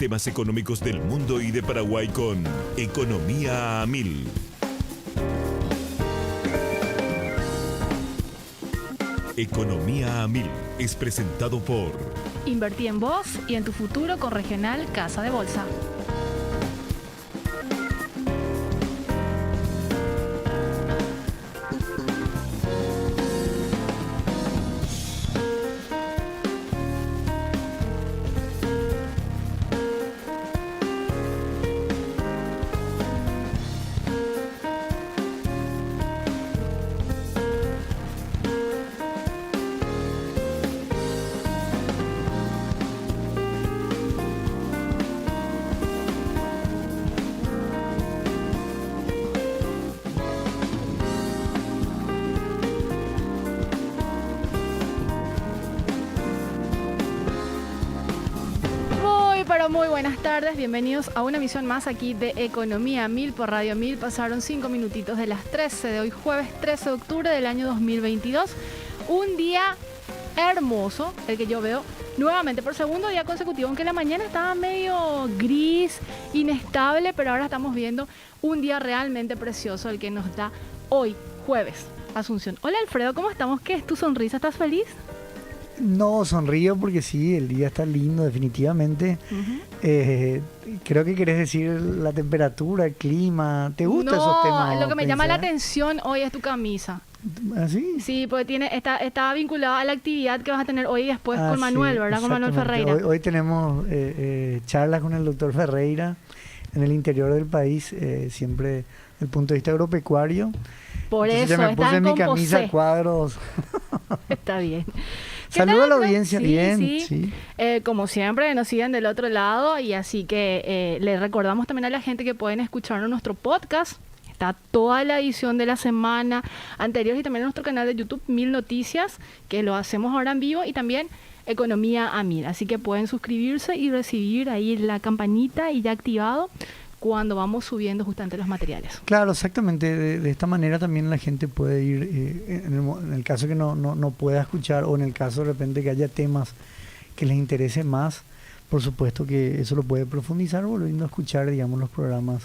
temas económicos del mundo y de Paraguay con Economía a Mil. Economía a Mil es presentado por Invertí en vos y en tu futuro con Regional Casa de Bolsa. Muy buenas tardes, bienvenidos a una emisión más aquí de Economía 1000 por Radio 1000. Pasaron 5 minutitos de las 13 de hoy, jueves 13 de octubre del año 2022. Un día hermoso, el que yo veo nuevamente por segundo día consecutivo, aunque la mañana estaba medio gris, inestable, pero ahora estamos viendo un día realmente precioso, el que nos da hoy, jueves, Asunción. Hola Alfredo, ¿cómo estamos? ¿Qué es tu sonrisa? ¿Estás feliz? No, sonrío porque sí, el día está lindo, definitivamente. Creo que querés decir la temperatura, el clima. ¿Te gustan esos temas? No, lo que me llama la atención hoy es tu camisa. ¿Ah, sí? Sí, porque está vinculada a la actividad que vas a tener hoy y después con Manuel, sí, ¿verdad? Con Manuel Ferreira. Hoy tenemos charlas con el doctor Ferreira en el interior del país, siempre desde el punto de vista agropecuario. Por entonces eso, ya me puse mi camisa Posé. Cuadros. Está bien. Saludo a la audiencia, sí, bien. Sí. Como siempre, nos siguen del otro lado y así que les recordamos también a la gente que pueden escucharnos nuestro podcast. Está toda la edición de la semana anterior y también en nuestro canal de YouTube, 1000 Noticias, que lo hacemos ahora en vivo, y también Economía a 1000. Así que pueden suscribirse y recibir ahí la campanita y ya activado cuando vamos subiendo justamente los materiales. Claro, exactamente. De esta manera también la gente puede ir, en el caso que no pueda escuchar, o en el caso de repente que haya temas que les interese más, por supuesto que eso lo puede profundizar volviendo a escuchar, digamos, los programas.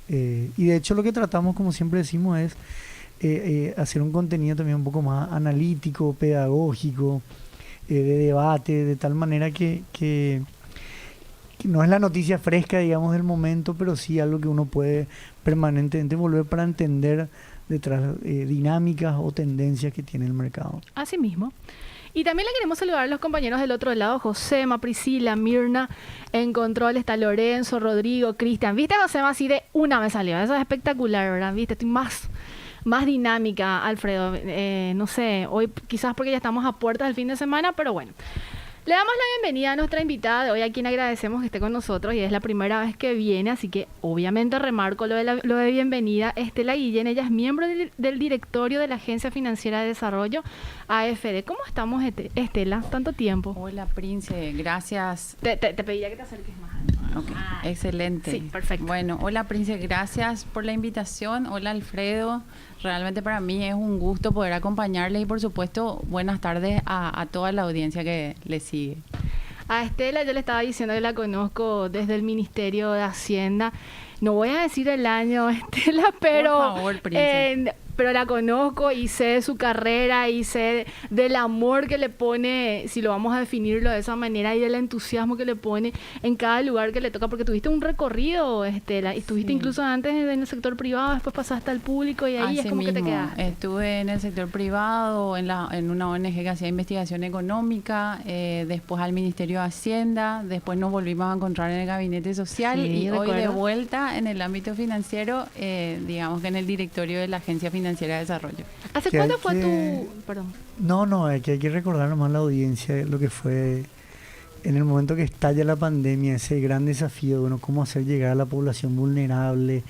Y de hecho lo que tratamos, como siempre decimos, es hacer un contenido también un poco más analítico, pedagógico, de debate, de tal manera que no es la noticia fresca, digamos, del momento, pero sí algo que uno puede permanentemente volver para entender detrás dinámicas o tendencias que tiene el mercado. Así mismo. Y también le queremos saludar a los compañeros del otro lado, Josema, Priscila, Mirna, en control está Lorenzo, Rodrigo, Cristian. ¿Viste, Josema? Así de una me salió. Eso es espectacular, ¿verdad? ¿Viste? Estoy más dinámica, Alfredo. No sé, hoy quizás porque ya estamos a puertas del fin de semana, pero bueno. Le damos la bienvenida a nuestra invitada de hoy, a quien agradecemos que esté con nosotros, y es la primera vez que viene, así que obviamente remarco lo de bienvenida. Estela Guillén, ella es miembro del directorio de la Agencia Financiera de Desarrollo, AFD. ¿Cómo estamos, Estela? ¿Tanto tiempo? Hola, Prince, gracias. Te pediría que te acerques más. Okay. Excelente. Sí, perfecto. Bueno, hola, Prince, gracias por la invitación. Hola, Alfredo. Realmente para mí es un gusto poder acompañarles y, por supuesto, buenas tardes a toda la audiencia que le sigue. A Estela yo le estaba diciendo que la conozco desde el Ministerio de Hacienda. No voy a decir el año, Estela, pero... Por favor, Prince. Pero la conozco y sé de su carrera y sé del amor que le pone, si lo vamos a definirlo de esa manera, y del entusiasmo que le pone en cada lugar que le toca, porque tuviste un recorrido, Estela, y estuviste incluso antes en el sector privado, después pasaste al público y ahí Así es como mismo, que te quedaste. Estuve en el sector privado, en una ONG que hacía investigación económica, después al Ministerio de Hacienda, después nos volvimos a encontrar en el Gabinete Social y hoy de vuelta en el ámbito financiero, digamos que en el directorio de la Agencia Financiera de Desarrollo. ¿Hace cuándo fue tu...? Perdón. No, es que hay que recordar nomás a la audiencia lo que fue en el momento que estalla la pandemia, ese gran desafío, bueno, cómo hacer llegar a la población vulnerable.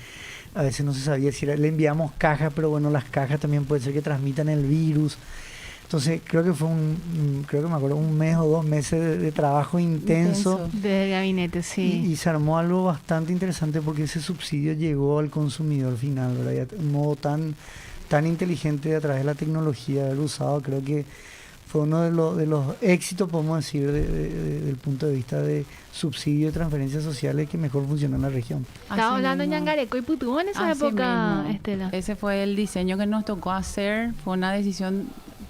A veces no se sabía si le enviamos cajas, pero bueno, las cajas también puede ser que transmitan el virus. Entonces creo que fue me acuerdo, 1 mes o 2 meses de trabajo intenso. De gabinete, sí. Y se armó algo bastante interesante porque ese subsidio llegó al consumidor final, ¿verdad? De un modo tan inteligente a través de la tecnología, haber usado, creo que fue uno de los éxitos, podemos decir, del punto de vista de subsidio de transferencias sociales que mejor funcionó en la región. Estaba hablando de Ñangareco y Putú en esa época, mismo. Estela. Ese fue el diseño que nos tocó hacer. Fue una decisión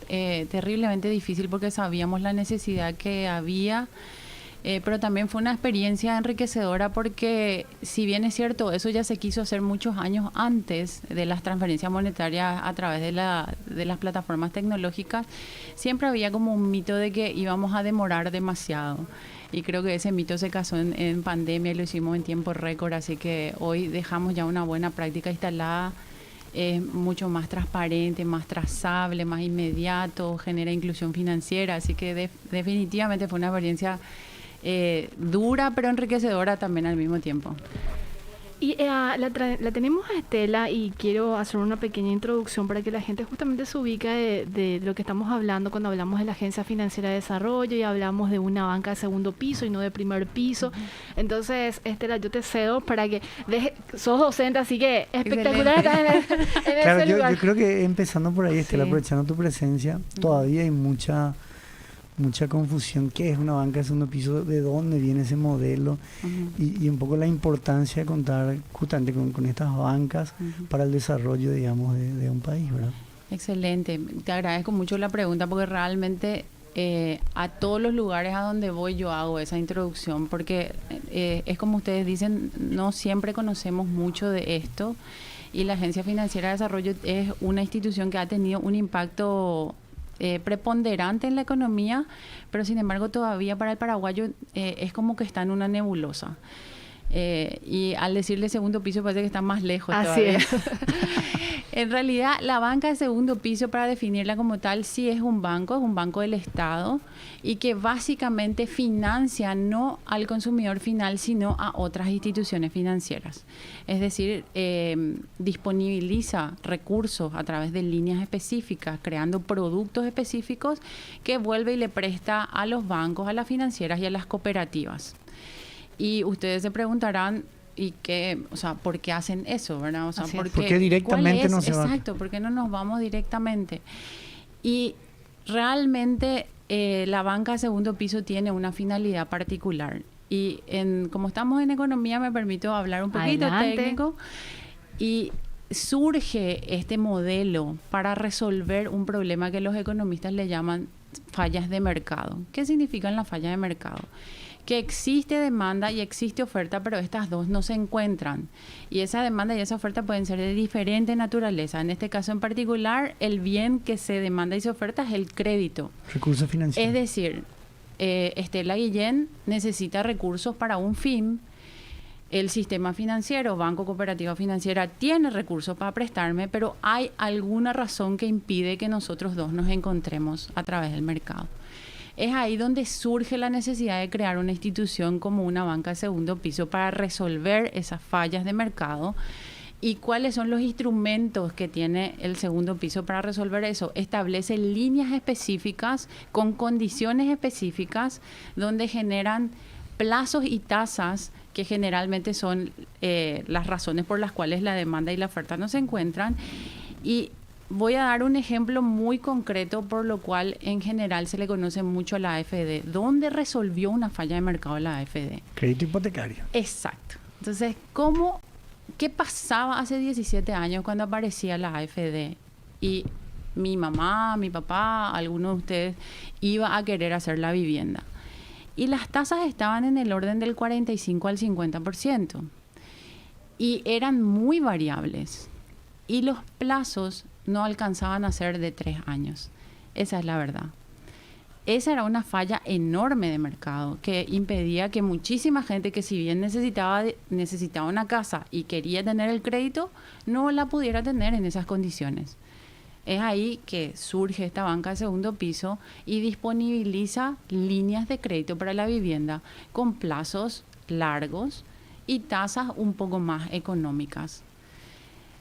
terriblemente difícil porque sabíamos la necesidad que había. Pero también fue una experiencia enriquecedora porque, si bien es cierto, eso ya se quiso hacer muchos años antes de las transferencias monetarias a través de las plataformas tecnológicas, siempre había como un mito de que íbamos a demorar demasiado. Y creo que ese mito se casó en pandemia y lo hicimos en tiempo récord, así que hoy dejamos ya una buena práctica instalada. Es mucho más transparente, más trazable, más inmediato, genera inclusión financiera, así que definitivamente fue una experiencia dura pero enriquecedora también al mismo tiempo. Y la tenemos a Estela y quiero hacer una pequeña introducción para que la gente justamente se ubique de lo que estamos hablando cuando hablamos de la Agencia Financiera de Desarrollo y hablamos de una banca de segundo piso y no de primer piso. Entonces, Estela, yo te cedo para que sos docente, así que espectacular estar en claro, ese lugar. Yo creo que empezando por ahí, Estela, Sí. aprovechando tu presencia, todavía hay mucha confusión. ¿Qué es una banca de segundo piso? ¿De dónde viene ese modelo? Y un poco la importancia de contar justamente con estas bancas para el desarrollo, digamos, de un país, ¿verdad? Excelente. Te agradezco mucho la pregunta porque realmente a todos los lugares a donde voy yo hago esa introducción porque es como ustedes dicen, no siempre conocemos mucho de esto y la Agencia Financiera de Desarrollo es una institución que ha tenido un impacto preponderante en la economía, pero sin embargo todavía para el paraguayo es como que está en una nebulosa. Y al decirle segundo piso parece que está más lejos todavía. Así es. En realidad, la banca de segundo piso, para definirla como tal, sí es un banco del Estado y que básicamente financia no al consumidor final, sino a otras instituciones financieras. Es decir, disponibiliza recursos a través de líneas específicas, creando productos específicos que vuelve y le presta a los bancos, a las financieras y a las cooperativas. Y ustedes se preguntarán, ¿y qué? O sea, ¿por qué hacen eso, verdad? O sea, ¿por qué directamente no se van? Exacto, ¿por qué no nos vamos directamente? Y realmente la banca de segundo piso tiene una finalidad particular. Y como estamos en economía, me permito hablar un poquito técnico. Y surge este modelo para resolver un problema que los economistas le llaman fallas de mercado. ¿Qué significan las fallas de mercado? Que existe demanda y existe oferta, pero estas dos no se encuentran. Y esa demanda y esa oferta pueden ser de diferente naturaleza. En este caso en particular, el bien que se demanda y se oferta es el crédito. Recursos financieros. Es decir, Estela Guillén necesita recursos para un fin. El sistema financiero, Banco Cooperativa Financiera, tiene recursos para prestarme, pero hay alguna razón que impide que nosotros dos nos encontremos a través del mercado. Es ahí donde surge la necesidad de crear una institución como una banca de segundo piso para resolver esas fallas de mercado. ¿Y cuáles son los instrumentos que tiene el segundo piso para resolver eso? Establece líneas específicas con condiciones específicas donde generan plazos y tasas que generalmente son las razones por las cuales la demanda y la oferta no se encuentran. Y voy a dar un ejemplo muy concreto por lo cual en general se le conoce mucho a la AFD. ¿Dónde resolvió una falla de mercado la AFD? Crédito hipotecario. Exacto. Entonces, ¿qué pasaba hace 17 años cuando aparecía la AFD? Y mi mamá, mi papá, alguno de ustedes iba a querer hacer la vivienda. Y las tasas estaban en el orden del 45 al 50%. Y eran muy variables. Y los plazos no alcanzaban a ser de 3 años. Esa es la verdad. Esa era una falla enorme de mercado que impedía que muchísima gente que si bien necesitaba una casa y quería tener el crédito, no la pudiera tener en esas condiciones. Es ahí que surge esta banca de segundo piso y disponibiliza líneas de crédito para la vivienda con plazos largos y tasas un poco más económicas.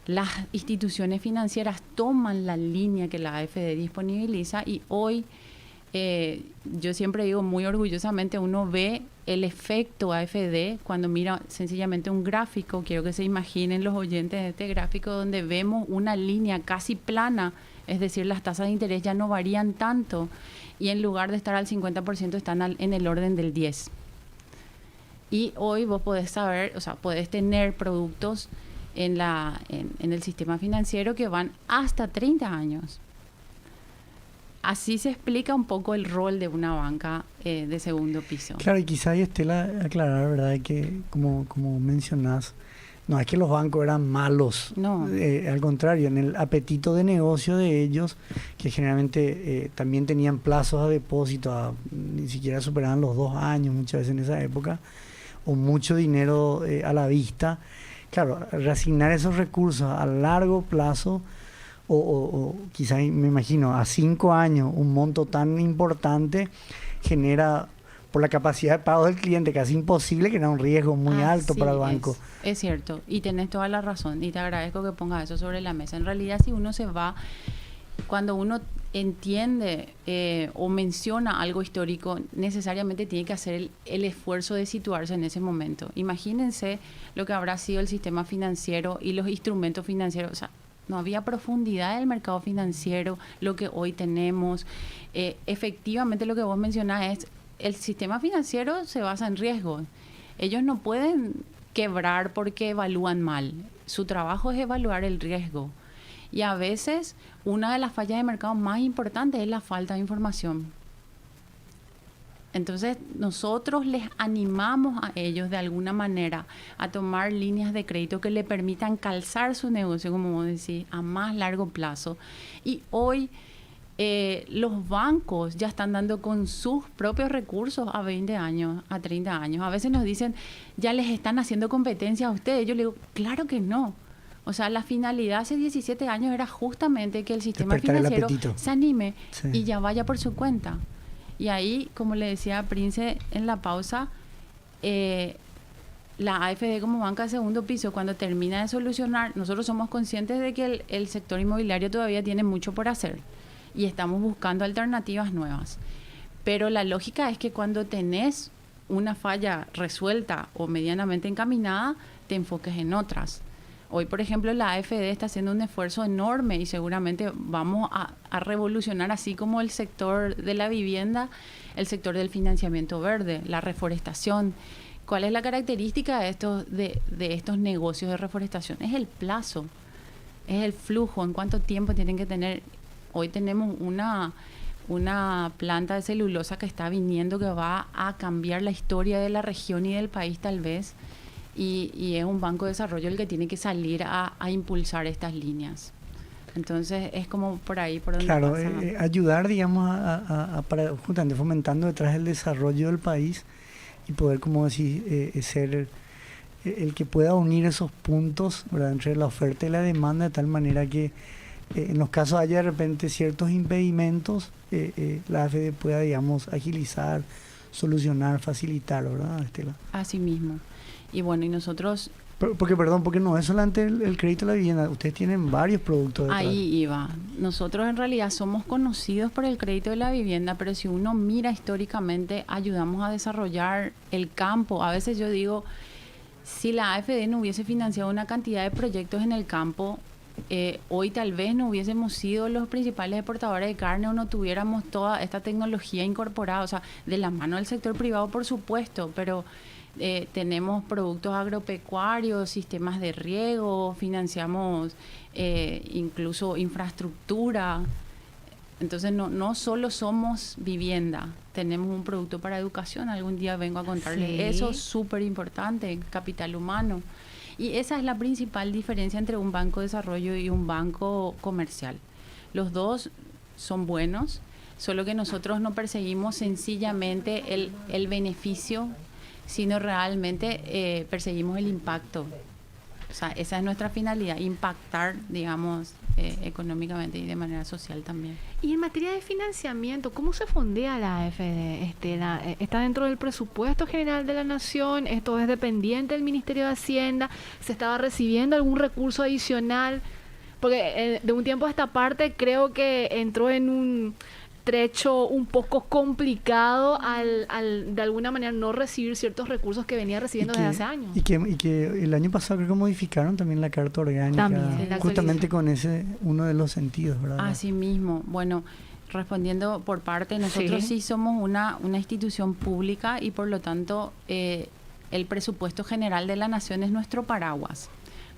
Las instituciones financieras toman la línea que la AFD disponibiliza y hoy, yo siempre digo muy orgullosamente, uno ve el efecto AFD, cuando mira sencillamente un gráfico, quiero que se imaginen los oyentes de este gráfico donde vemos una línea casi plana, es decir, las tasas de interés ya no varían tanto y en lugar de estar al 50% están en el orden del 10%. Y hoy vos podés saber, o sea, podés tener productos en el sistema financiero que van hasta 30 años. Así se explica un poco el rol de una banca de segundo piso. Claro, y quizá ahí Estela aclarar, ¿verdad? Que como mencionás, no es que los bancos eran malos. No. Al contrario, en el apetito de negocio de ellos, que generalmente también tenían plazos a depósito, ni siquiera superaban los 2 años muchas veces en esa época, o mucho dinero a la vista. Claro, reasignar esos recursos a largo plazo, o quizás me imagino a 5 años, un monto tan importante genera, por la capacidad de pago del cliente, casi imposible, que era un riesgo muy alto para el banco. Es cierto, y tenés toda la razón, y te agradezco que pongas eso sobre la mesa. En realidad, si uno se va, cuando uno entiende o menciona algo histórico, necesariamente tiene que hacer el esfuerzo de situarse en ese momento. Imagínense lo que habrá sido el sistema financiero y los instrumentos financieros. O sea, no había profundidad del mercado financiero, lo que hoy tenemos. Efectivamente, lo que vos mencionás es, el sistema financiero se basa en riesgo. Ellos no pueden quebrar porque evalúan mal. Su trabajo es evaluar el riesgo. Y a veces una de las fallas de mercado más importantes es la falta de información. Entonces nosotros les animamos a ellos de alguna manera a tomar líneas de crédito que le permitan calzar su negocio, como vos decís, a más largo plazo. Y hoy los bancos ya están dando con sus propios recursos a 20 años, a 30 años. A veces nos dicen, ya les están haciendo competencia a ustedes. Yo le digo, claro que no. O sea, la finalidad hace 17 años era justamente que el sistema financiero se anime y ya vaya por su cuenta. Y ahí, como le decía a Prince en la pausa, la AFD como banca de segundo piso, cuando termina de solucionar, nosotros somos conscientes de que el sector inmobiliario todavía tiene mucho por hacer y estamos buscando alternativas nuevas. Pero la lógica es que cuando tenés una falla resuelta o medianamente encaminada, te enfoques en otras. Hoy, por ejemplo, la AFD está haciendo un esfuerzo enorme y seguramente vamos a revolucionar, así como el sector de la vivienda, el sector del financiamiento verde, la reforestación. ¿Cuál es la característica de estos negocios de reforestación? Es el plazo, es el flujo, en cuánto tiempo tienen que tener. Hoy tenemos una planta de celulosa que está viniendo, que va a cambiar la historia de la región y del país tal vez. Y es un banco de desarrollo el que tiene que salir a impulsar estas líneas. Entonces es como por ahí por donde claro, pasa. Ayudar, digamos, para justamente fomentando detrás el desarrollo del país y poder, como decís, ser el que pueda unir esos puntos, ¿verdad?, entre la oferta y la demanda, de tal manera que en los casos haya de repente ciertos impedimentos, la AFD pueda, digamos, agilizar, solucionar, facilitar, ¿verdad, Estela? Así mismo. Y bueno, y nosotros... Porque no es solamente el crédito a la vivienda, ustedes tienen varios productos detrás. Ahí iba. Nosotros en realidad somos conocidos por el crédito de la vivienda, pero si uno mira históricamente, ayudamos a desarrollar el campo. A veces yo digo, si la AFD no hubiese financiado una cantidad de proyectos en el campo, hoy tal vez no hubiésemos sido los principales exportadores de carne o no tuviéramos toda esta tecnología incorporada, o sea, de la mano del sector privado, por supuesto, pero... tenemos productos agropecuarios, sistemas de riego, financiamos incluso infraestructura. Entonces no solo somos vivienda, tenemos un producto para educación. Algún día vengo a contarles eso, es súper importante, capital humano. Y esa es la principal diferencia entre un banco de desarrollo y un banco comercial. Los dos son buenos, solo que nosotros no perseguimos sencillamente el beneficio, sino realmente perseguimos el impacto. O sea, esa es nuestra finalidad, impactar, digamos, económicamente y de manera social también. Y en materia de financiamiento, ¿cómo se fondea la AFD? ¿Está dentro del presupuesto general de la Nación? ¿Esto es dependiente del Ministerio de Hacienda? ¿Se estaba recibiendo algún recurso adicional? Porque de un tiempo a esta parte creo que entró en estrecho, un poco complicado al de alguna manera no recibir ciertos recursos que venía recibiendo desde hace años. Y que el año pasado creo que modificaron también la carta orgánica, también, justamente con ese uno de los sentidos, ¿verdad? Así mismo. Bueno, respondiendo por parte, nosotros sí somos una institución pública y por lo tanto el presupuesto general de la nación es nuestro paraguas.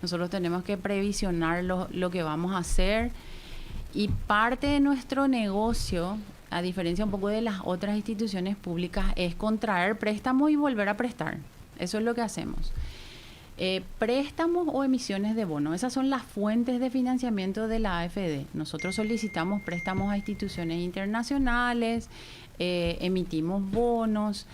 Nosotros tenemos que previsionar lo que vamos a hacer y parte de nuestro negocio, a diferencia un poco de las otras instituciones públicas, es contraer préstamos y volver a prestar. Eso es lo que hacemos. Préstamos o emisiones de bonos, esas son las fuentes de financiamiento de la AFD. Nosotros solicitamos préstamos a instituciones internacionales, emitimos bonos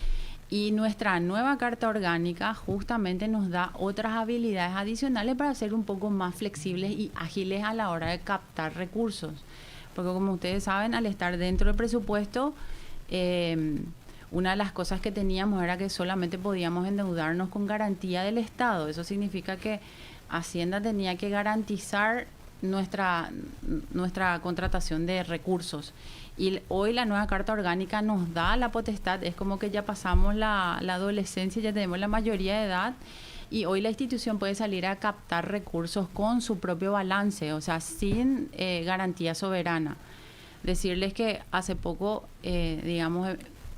y nuestra nueva carta orgánica justamente nos da otras habilidades adicionales para ser un poco más flexibles y ágiles a la hora de captar recursos. Porque como ustedes saben, al estar dentro del presupuesto, una de las cosas que teníamos era que solamente podíamos endeudarnos con garantía del Estado. Eso significa que Hacienda tenía que garantizar nuestra contratación de recursos. Y hoy la nueva Carta Orgánica nos da la potestad, es como que ya pasamos la adolescencia, ya tenemos la mayoría de edad y hoy la institución puede salir a captar recursos con su propio balance, o sea, sin garantía soberana. Decirles que hace poco,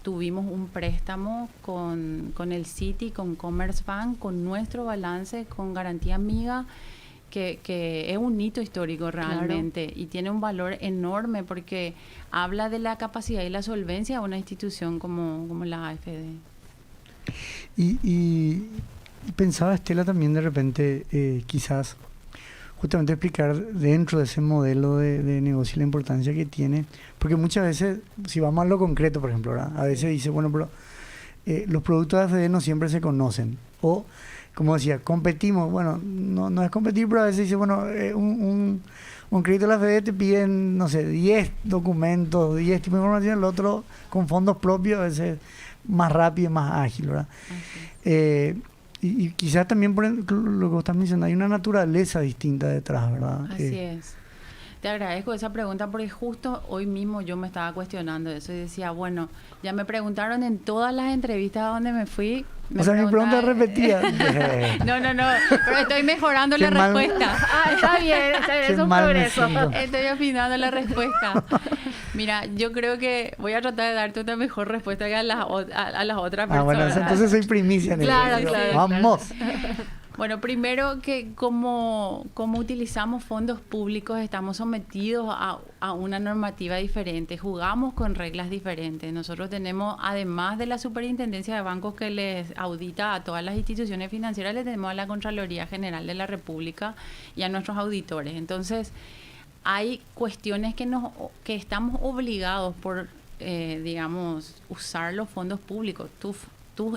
tuvimos un préstamo con el Citi, con Commerce Bank, con nuestro balance, con garantía amiga, que es un hito histórico realmente. Claro. Y tiene un valor enorme porque habla de la capacidad y la solvencia de una institución como la AFD. Y pensaba, Estela, también de repente quizás justamente explicar dentro de ese modelo de negocio la importancia que tiene, porque muchas veces, si vamos a lo concreto, por ejemplo, ¿verdad? A veces dice, bueno, pero los productos de AFD no siempre se conocen, o como decía, competimos, bueno, no es competir, pero a veces dice, bueno, un crédito de la AFD te piden, no sé, 10 documentos, 10 tipos de información, el otro con fondos propios, a veces más rápido y más ágil, ¿verdad? Y quizás también por lo que vos estás mencionando, hay una naturaleza distinta detrás, ¿verdad? Así es. Te agradezco esa pregunta porque justo hoy mismo yo me estaba cuestionando eso y decía, bueno, ya me preguntaron en todas las entrevistas a donde me fui. O sea, mi pregunta es repetida. No, pero estoy mejorando la respuesta. Está bien, es un progreso. Estoy afinando la respuesta. Mira, yo creo que voy a tratar de darte una mejor respuesta que a las otras personas. Bueno, entonces soy primicia en el Claro. Vamos. Bueno, primero que como utilizamos fondos públicos estamos sometidos a una normativa diferente, jugamos con reglas diferentes. Nosotros tenemos, además de la Superintendencia de Bancos que les audita a todas las instituciones financieras, le tenemos a la Contraloría General de la República y a nuestros auditores. Entonces, hay cuestiones que estamos obligados por, usar los fondos públicos, tus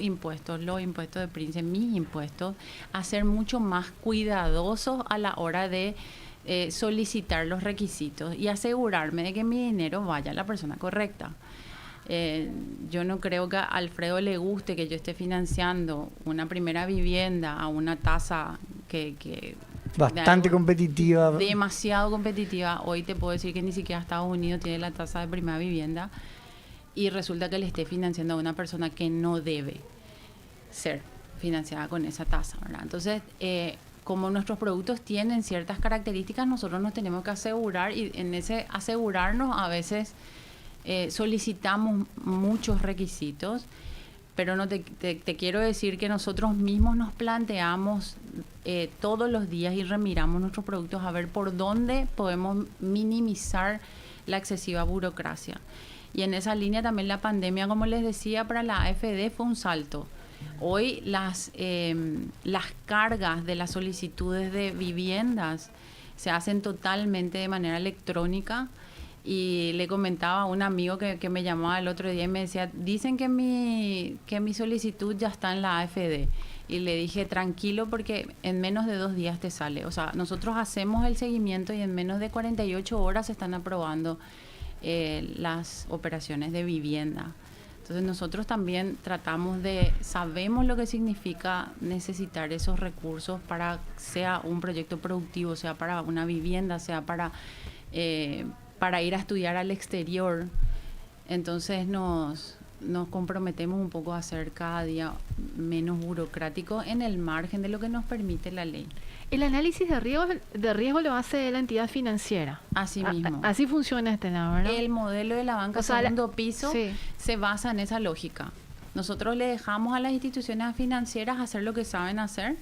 impuestos, los impuestos de Prince, mis impuestos, a ser mucho más cuidadosos a la hora de solicitar los requisitos y asegurarme de que mi dinero vaya a la persona correcta. Yo no creo que a Alfredo le guste que yo esté financiando una primera vivienda a una tasa que bastante competitiva. Demasiado competitiva. Hoy te puedo decir que ni siquiera Estados Unidos tiene la tasa de primera vivienda. Y resulta que le esté financiando a una persona que no debe ser financiada con esa tasa, ¿verdad? Entonces, como nuestros productos tienen ciertas características, nosotros nos tenemos que asegurar y en ese asegurarnos a veces solicitamos muchos requisitos, pero no te quiero decir que nosotros mismos nos planteamos todos los días y remiramos nuestros productos a ver por dónde podemos minimizar la excesiva burocracia. Y en esa línea también la pandemia, como les decía, para la AFD fue un salto. Hoy las cargas de las solicitudes de viviendas se hacen totalmente de manera electrónica. Y le comentaba a un amigo que me llamaba el otro día y me decía, dicen que mi solicitud ya está en la AFD. Y le dije, tranquilo, porque en menos de 2 días te sale. O sea, nosotros hacemos el seguimiento y en menos de 48 horas se están aprobando las operaciones de vivienda. Entonces nosotros también sabemos lo que significa necesitar esos recursos para, sea un proyecto productivo, sea para una vivienda, sea para ir a estudiar al exterior. Entonces nos comprometemos un poco a ser cada día menos burocrático en el margen de lo que nos permite la ley. El análisis de riesgo lo hace la entidad financiera. Así mismo. Así funciona este lado, ¿verdad? El modelo de la banca segundo piso sí, se basa en esa lógica. Nosotros le dejamos a las instituciones financieras hacer lo que saben hacer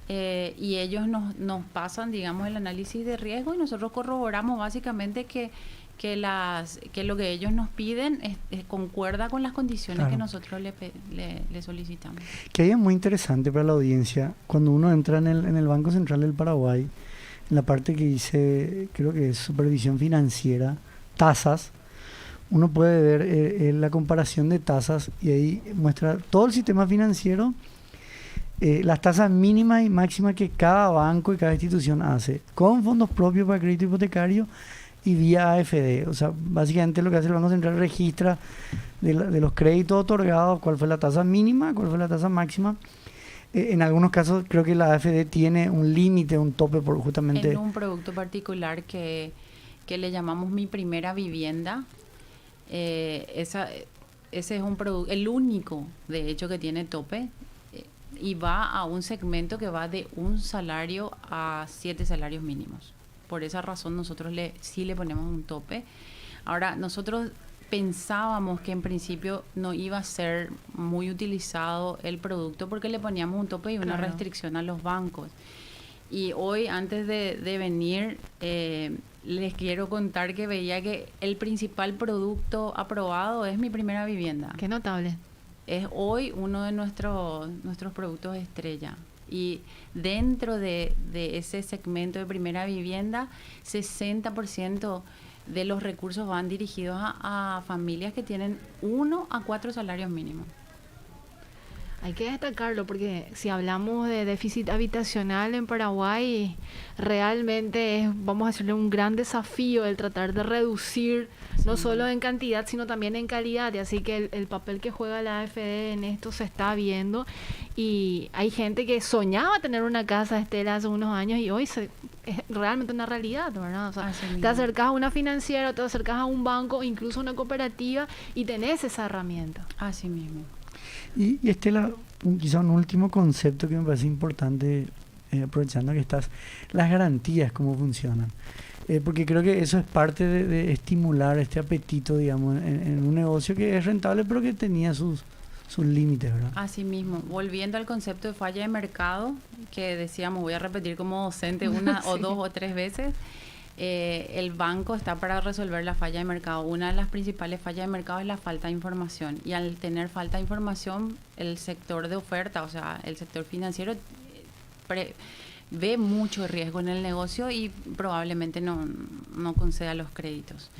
y ellos nos pasan, digamos, el análisis de riesgo y nosotros corroboramos básicamente que lo que ellos nos piden concuerda con las condiciones Claro. que nosotros le solicitamos. Que ahí es muy interesante para la audiencia, cuando uno entra en el Banco Central del Paraguay, en la parte que dice, creo que es supervisión financiera, tasas, uno puede ver la comparación de tasas y ahí muestra todo el sistema financiero, las tasas mínimas y máximas que cada banco y cada institución hace, con fondos propios para crédito hipotecario y vía AFD. O sea, básicamente lo que hace el Banco Central registra de los créditos otorgados cuál fue la tasa mínima, cuál fue la tasa máxima. En algunos casos creo que la AFD tiene un límite, un tope por justamente... En un producto particular que le llamamos Mi Primera Vivienda, ese es un producto, el único de hecho que tiene tope y va a un segmento que va de 1 salario a 7 salarios mínimos. Por esa razón nosotros sí le ponemos un tope. Ahora, nosotros pensábamos que en principio no iba a ser muy utilizado el producto porque le poníamos un tope y una Claro. restricción a los bancos. Y hoy, antes de venir, les quiero contar que veía que el principal producto aprobado es Mi Primera Vivienda. Qué notable. Es hoy uno de nuestros productos estrella. Y dentro de ese segmento de primera vivienda, 60% de los recursos van dirigidos a familias que tienen 1 a 4 salarios mínimos. Hay que destacarlo porque si hablamos de déficit habitacional en Paraguay, realmente vamos a decirle, un gran desafío el tratar de reducir, no solo en cantidad, sino también en calidad. Y así que el papel que juega la AFD en esto se está viendo. Y hay gente que soñaba tener una casa, Estela, hace unos años y hoy es realmente una realidad, ¿verdad? O sea, te acercas a una financiera, te acercas a un banco, incluso a una cooperativa y tenés esa herramienta. Así mismo. Y Estela, quizá un último concepto que me parece importante, aprovechando que estás, las garantías, cómo funcionan. Porque creo que eso es parte de estimular este apetito, digamos, en un negocio que es rentable, pero que tenía sus límites, ¿verdad? Así mismo. Volviendo al concepto de falla de mercado, que decíamos, voy a repetir como docente una Sí. o 2 o 3 veces. El banco está para resolver la falla de mercado. Una de las principales fallas de mercado es la falta de información. Y al tener falta de información, el sector de oferta, o sea, el sector financiero, ve mucho riesgo en el negocio y probablemente no conceda los créditos.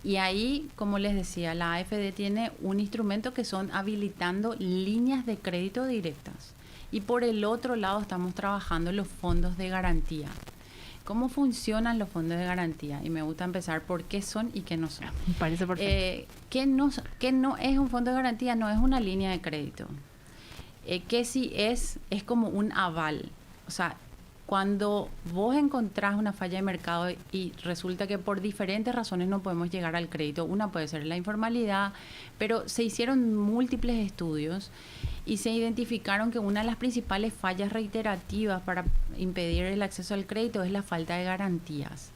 Y ahí, como les decía, la AFD tiene un instrumento que son habilitando líneas de crédito directas. Y por el otro lado estamos trabajando los fondos de garantía. ¿Cómo funcionan los fondos de garantía? Y me gusta empezar por qué son y qué no son. Me parece perfecto. ¿Qué no es un fondo de garantía? No es una línea de crédito. ¿Qué sí es como un aval? O sea, cuando vos encontrás una falla de mercado y resulta que por diferentes razones no podemos llegar al crédito, una puede ser la informalidad, pero se hicieron múltiples estudios y se identificaron que una de las principales fallas reiterativas para impedir el acceso al crédito es la falta de garantías.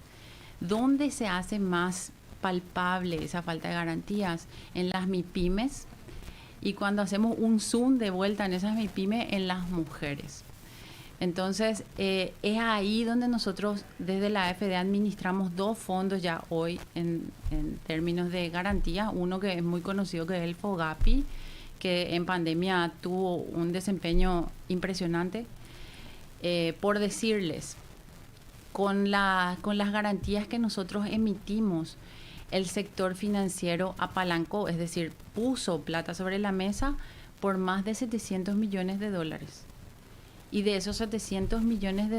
¿Dónde se hace más palpable esa falta de garantías? En las MIPYMES, y cuando hacemos un zoom de vuelta en esas MIPYMES, en las mujeres. Entonces, es ahí donde nosotros desde la AFD administramos 2 fondos ya hoy en términos de garantía. Uno que es muy conocido, que es el FOGAPI, que en pandemia tuvo un desempeño impresionante. Por decirles, con las garantías que nosotros emitimos, el sector financiero apalancó, es decir, puso plata sobre la mesa por más de $700 millones. Y de esos $700 millones,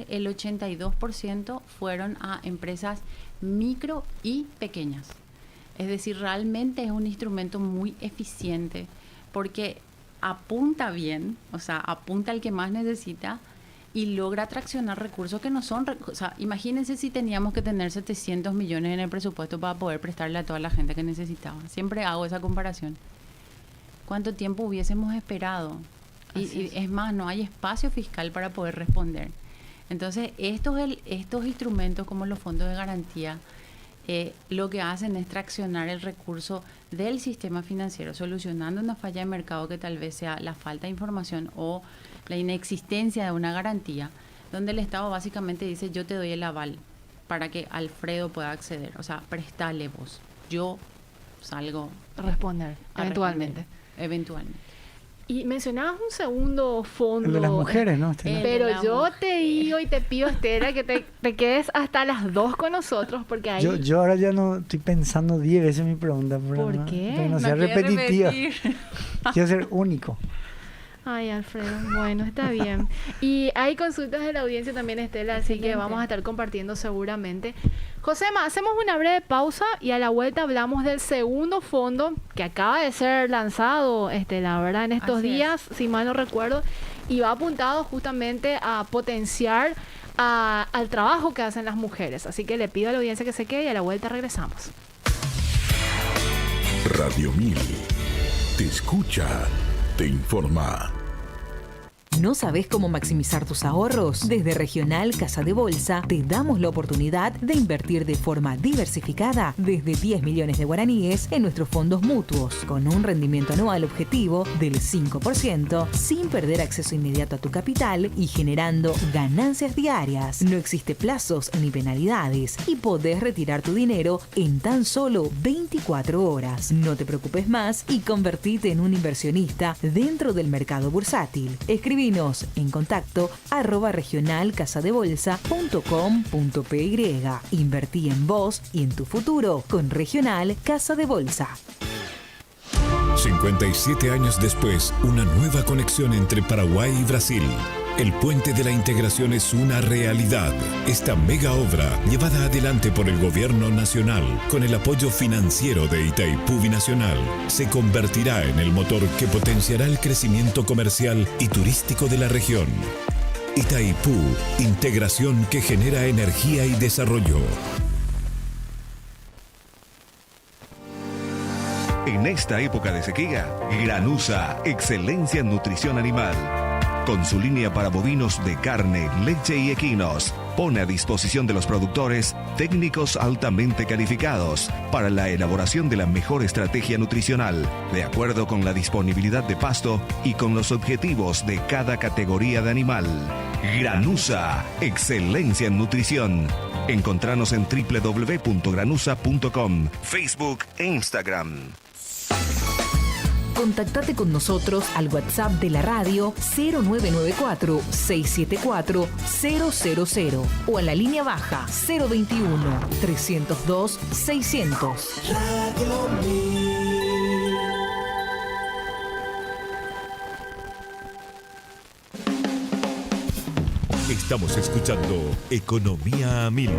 el 82% fueron a empresas micro y pequeñas. Es decir, realmente es un instrumento muy eficiente porque apunta bien, o sea, apunta al que más necesita y logra traccionar recursos que no son... O sea, imagínense si teníamos que tener 700 millones en el presupuesto para poder prestarle a toda la gente que necesitaba. Siempre hago esa comparación. ¿Cuánto tiempo hubiésemos esperado? Y es más, no hay espacio fiscal para poder responder. Entonces, estos instrumentos como los fondos de garantía, lo que hacen es traccionar el recurso del sistema financiero, solucionando una falla de mercado que tal vez sea la falta de información o la inexistencia de una garantía, donde el Estado básicamente dice: yo te doy el aval para que Alfredo pueda acceder, o sea, prestale vos, yo salgo a responder eventualmente. Y mencionabas un segundo fondo. El de las mujeres, ¿no? Pero yo te digo y te pido, Estela, que te quedes hasta las 2 con nosotros, porque ahí... Yo ahora ya no estoy pensando 10 veces mi pregunta. ¿Por qué? Para que no sea repetitiva. Quiero ser único. Ay, Alfredo, bueno, está bien. Y hay consultas de la audiencia también, Estela, así que vamos a estar compartiendo seguramente. Josema, hacemos una breve pausa y a la vuelta hablamos del segundo fondo que acaba de ser lanzado, la verdad, en estos días, si mal no recuerdo, y va apuntado justamente a potenciar al trabajo que hacen las mujeres. Así que le pido a la audiencia que se quede y a la vuelta regresamos. Radio 1000 te escucha, te informa. ¿No sabes cómo maximizar tus ahorros? Desde Regional Casa de Bolsa te damos la oportunidad de invertir de forma diversificada desde 10 millones de guaraníes en nuestros fondos mutuos, con un rendimiento anual objetivo del 5%, sin perder acceso inmediato a tu capital y generando ganancias diarias. No existe plazos ni penalidades y podés retirar tu dinero en tan solo 24 horas. No te preocupes más y convertite en un inversionista dentro del mercado bursátil. Escribinos en contacto @regionalcasadebolsa.com.py. Invertí en vos y en tu futuro con Regional Casa de Bolsa. 57 años después, una nueva conexión entre Paraguay y Brasil. El puente de la integración es una realidad. Esta mega obra, llevada adelante por el Gobierno Nacional, con el apoyo financiero de Itaipú Binacional, se convertirá en el motor que potenciará el crecimiento comercial y turístico de la región. Itaipú, integración que genera energía y desarrollo. En esta época de sequía, Granusa, excelencia en nutrición animal. Con su línea para bovinos de carne, leche y equinos, pone a disposición de los productores técnicos altamente calificados para la elaboración de la mejor estrategia nutricional, de acuerdo con la disponibilidad de pasto y con los objetivos de cada categoría de animal. Granusa, excelencia en nutrición. Encontranos en www.granusa.com, Facebook e Instagram. Contactate con nosotros al WhatsApp de la radio 0994-674-000 o a la línea baja 021-302-600. Radio 1000. Estamos escuchando Economía a 1000.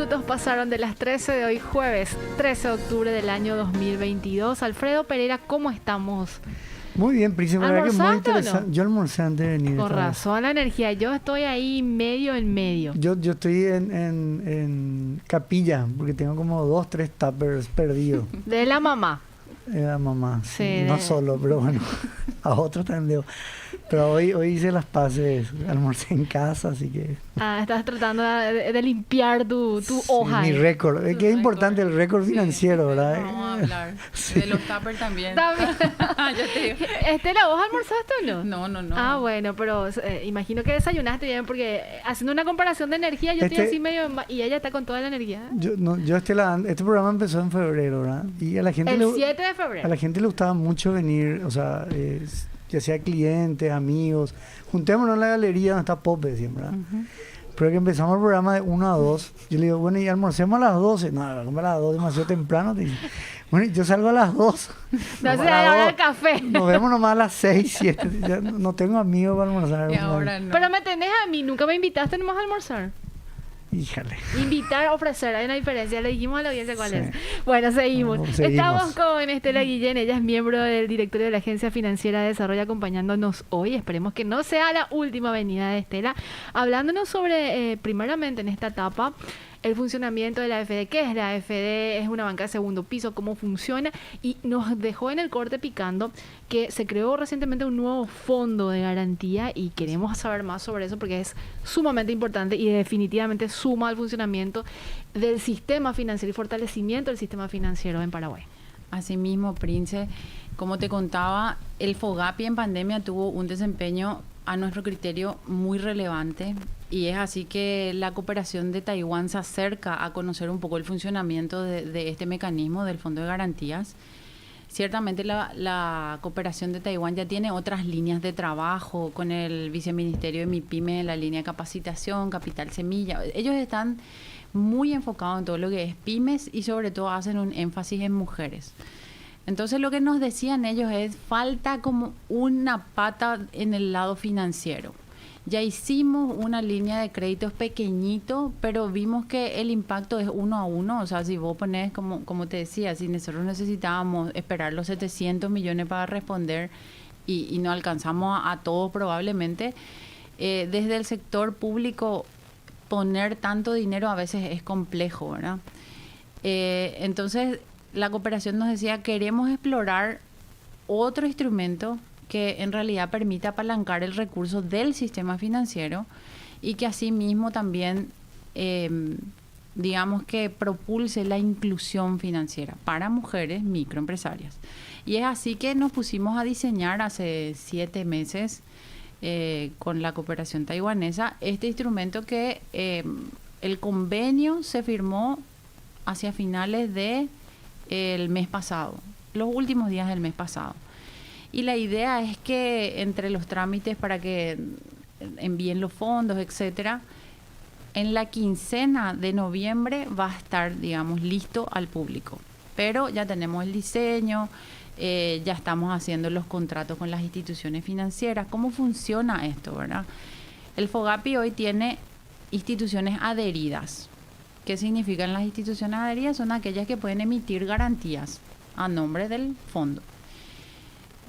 minutos pasaron de las 13 de hoy, jueves 13 de octubre del año 2022. Alfredo Pereira, ¿cómo estamos? Muy bien, Príncipe, la verdad que muy interesante. No? Yo almorcé antes de venir. Con razón la energía, yo estoy ahí medio en medio. Yo estoy en capilla, porque tengo como 2-3 tuppers perdidos. De la mamá. De la mamá, sí. Sí, No solo, pero bueno, a otros también debo. Pero hoy hice las paces, almorcé en casa, así que... Estás tratando de limpiar tu hoja. Mi récord. Es que es importante el récord financiero, ¿verdad? Vamos a hablar. Sí. De los tuppers también. También. Ya te digo. Estela, ¿vos almorzaste o no? No. Ah, bueno, pero imagino que desayunaste bien, porque haciendo una comparación de energía, yo estoy así medio... Y ella está con toda la energía. Este programa empezó en febrero, ¿verdad? Y a la gente El 7 de febrero. A la gente le gustaba mucho venir, o sea... ya sea clientes, amigos, juntémonos en la galería donde está Pope siempre, ¿verdad? Pero que empezamos el programa de 1 a 2, yo le digo, bueno, y almorcemos a las 12, no, a las 2 demasiado temprano, bueno, yo salgo a las 2, No sé, a la hora del café. Nos vemos nomás a las 6, 7, ya no tengo amigos para almorzar. Y ahora no. Pero me tenés a mí, nunca me invitaste nomás a almorzar. Híjale. Invitar, ofrecer, hay una diferencia. Le dijimos a la audiencia cuál es. Bueno, seguimos. Seguimos. Estamos con Estela Guillén. Ella es miembro del directorio de la Agencia Financiera de Desarrollo, acompañándonos hoy. Esperemos que no sea la última venida de Estela. Hablándonos sobre, primeramente en esta etapa, el funcionamiento de la AFD. ¿Qué es la AFD? Es una banca de segundo piso, cómo funciona. Y nos dejó en el corte picando que se creó recientemente un nuevo fondo de garantía y queremos saber más sobre eso porque es sumamente importante y definitivamente suma al funcionamiento del sistema financiero y fortalecimiento del sistema financiero en Paraguay. Asimismo, Prince, como te contaba, el FOGAPI en pandemia tuvo un desempeño a nuestro criterio muy relevante y es así que la cooperación de Taiwán se acerca a conocer un poco el funcionamiento de este mecanismo del Fondo de Garantías. Ciertamente la cooperación de Taiwán ya tiene otras líneas de trabajo con el viceministerio de MIPYME, la línea de capacitación, Capital Semilla. Ellos están muy enfocados en todo lo que es pymes y sobre todo hacen un énfasis en mujeres. Entonces lo que nos decían ellos es falta como una pata en el lado financiero. Ya hicimos una línea de créditos pequeñito, pero vimos que el impacto es 1 a 1. O sea, si vos ponés, como te decía, si nosotros necesitábamos esperar los 700 millones para responder y no alcanzamos a todos probablemente, desde el sector público poner tanto dinero a veces es complejo, ¿verdad? Entonces, la cooperación nos decía, queremos explorar otro instrumento que en realidad permita apalancar el recurso del sistema financiero y que asimismo también, digamos que propulse la inclusión financiera para mujeres microempresarias. Y es así que nos pusimos a diseñar hace 7 meses con la cooperación taiwanesa este instrumento que el convenio se firmó hacia finales del mes pasado, los últimos días del mes pasado. Y la idea es que entre los trámites para que envíen los fondos, etcétera, en la quincena de noviembre va a estar, digamos, listo al público. Pero ya tenemos el diseño, ya estamos haciendo los contratos con las instituciones financieras. ¿Cómo funciona esto, verdad? El FOGAPI hoy tiene instituciones adheridas. ¿Qué significan las instituciones adheridas? Son aquellas que pueden emitir garantías a nombre del fondo.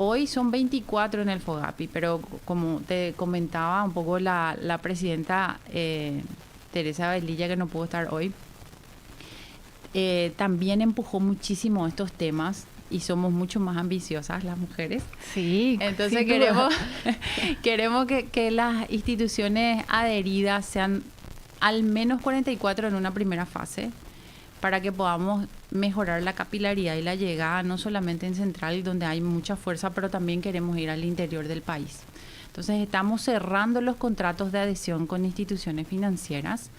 Hoy son 24 en el FOGAPI, pero como te comentaba un poco la presidenta Teresa Velilla, que no pudo estar hoy, también empujó muchísimo estos temas y somos mucho más ambiciosas las mujeres. Sí. Entonces queremos que las instituciones adheridas sean al menos 44 en una primera fase, para que podamos mejorar la capilaridad y la llegada, no solamente en Central, donde hay mucha fuerza, pero también queremos ir al interior del país. Entonces, estamos cerrando los contratos de adhesión con instituciones financieras.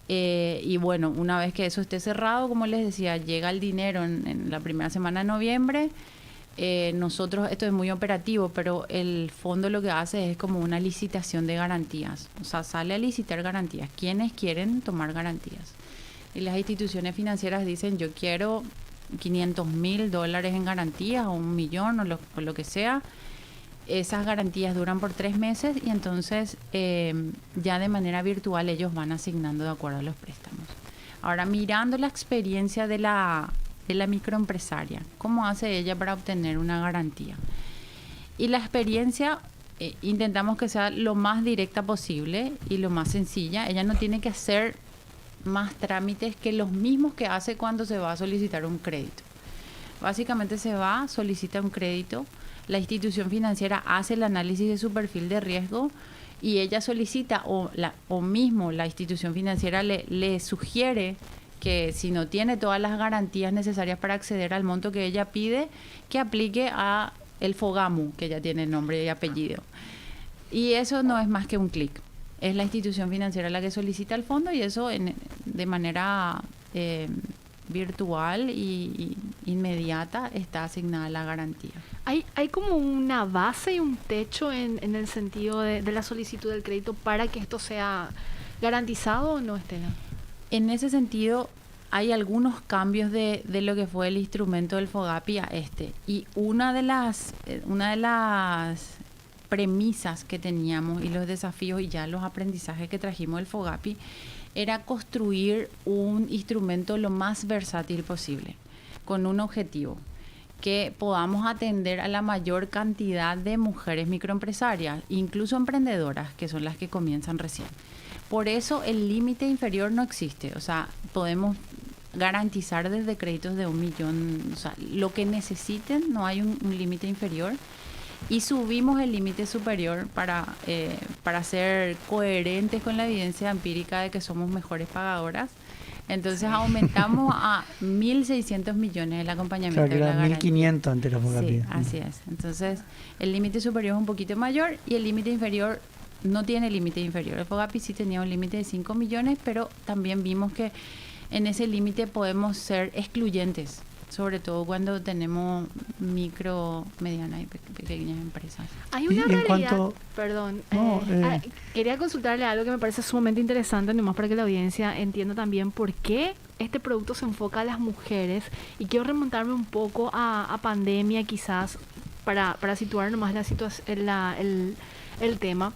Y bueno, una vez que eso esté cerrado, como les decía, llega el dinero en la primera semana de noviembre. Nosotros, esto es muy operativo, pero el fondo lo que hace es como una licitación de garantías. O sea, sale a licitar garantías. ¿Quiénes quieren tomar garantías? Y las instituciones financieras dicen, yo quiero $500,000 en garantías o $1,000,000 o lo que sea. Esas garantías duran por 3 meses y entonces ya de manera virtual ellos van asignando de acuerdo a los préstamos. Ahora, mirando la experiencia de la microempresaria, ¿cómo hace ella para obtener una garantía? Y la experiencia intentamos que sea lo más directa posible y lo más sencilla. Ella no tiene que hacer más trámites que los mismos que hace cuando se va a solicitar un crédito. Básicamente se va, solicita un crédito, la institución financiera hace el análisis de su perfil de riesgo y ella solicita o mismo la institución financiera le sugiere que si no tiene todas las garantías necesarias para acceder al monto que ella pide, que aplique a el FOGAMU, que ya tiene nombre y apellido. Y eso no es más que un clic. Es la institución financiera la que solicita el fondo y eso de manera virtual y inmediata está asignada la garantía. ¿Hay como una base y un techo en el sentido de la solicitud del crédito para que esto sea garantizado o no, Estela? En ese sentido, hay algunos cambios de lo que fue el instrumento del FOGAPI a este. Y una de las premisas que teníamos y los desafíos y ya los aprendizajes que trajimos del FOGAPI era construir un instrumento lo más versátil posible, con un objetivo, que podamos atender a la mayor cantidad de mujeres microempresarias, incluso emprendedoras, que son las que comienzan recién. Por eso el límite inferior no existe, o sea, podemos garantizar desde créditos de 1 millón, o sea, lo que necesiten, no hay un límite inferior. Y subimos el límite superior para ser coherentes con la evidencia empírica de que somos mejores pagadoras. Entonces aumentamos a 1.600 millones el acompañamiento. O sea, que de la era 1.500 antes la FOGAPI. Sí, así es. Entonces el límite superior es un poquito mayor y el límite inferior no tiene límite inferior. El FOGAPI sí tenía un límite de 5 millones, pero también vimos que en ese límite podemos ser excluyentes, sobre todo cuando tenemos micro, medianas y pequeñas empresas. Hay una realidad, perdón, quería consultarle algo que me parece sumamente interesante, nomás para que la audiencia entienda también por qué este producto se enfoca a las mujeres, y quiero remontarme un poco a pandemia quizás para situar nomás el tema.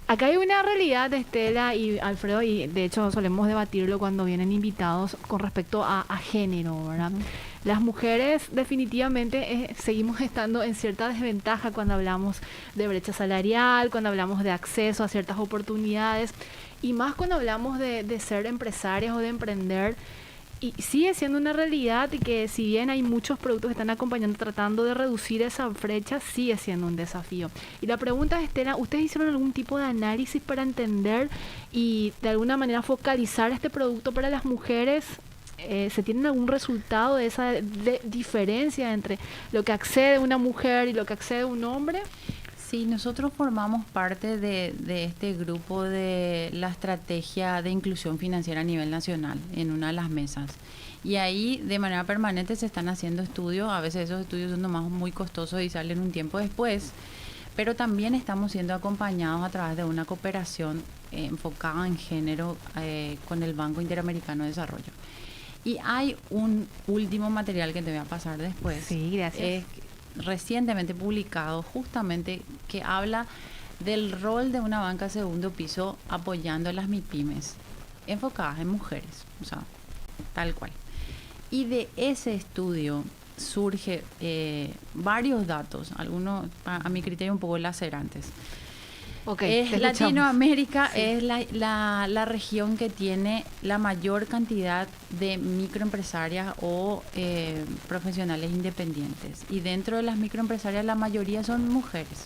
Acá hay una realidad de Estela y Alfredo, y de hecho solemos debatirlo cuando vienen invitados con respecto a género, ¿verdad? Las mujeres definitivamente seguimos estando en cierta desventaja cuando hablamos de brecha salarial, cuando hablamos de acceso a ciertas oportunidades, y más cuando hablamos de ser empresarias o de emprender. Y sigue siendo una realidad que si bien hay muchos productos que están acompañando, tratando de reducir esa brecha, sigue siendo un desafío. Y la pregunta es, Estela, ¿ustedes hicieron algún tipo de análisis para entender y de alguna manera focalizar este producto para las mujeres? ¿Se tiene algún resultado de esa diferencia entre lo que accede una mujer y lo que accede un hombre? Sí, nosotros formamos parte de este grupo de la estrategia de inclusión financiera a nivel nacional en una de las mesas. Y ahí de manera permanente se están haciendo estudios, a veces esos estudios son nomás muy costosos y salen un tiempo después, pero también estamos siendo acompañados a través de una cooperación enfocada en género con el Banco Interamericano de Desarrollo. Y hay un último material que te voy a pasar después. Sí, gracias. Recientemente publicado justamente que habla del rol de una banca segundo piso apoyando a las MIPYMES enfocadas en mujeres, o sea, tal cual. Y de ese estudio surge varios datos, algunos a mi criterio un poco lacerantes. Latinoamérica es la región que tiene la mayor cantidad de microempresarias o profesionales independientes. Y dentro de las microempresarias la mayoría son mujeres.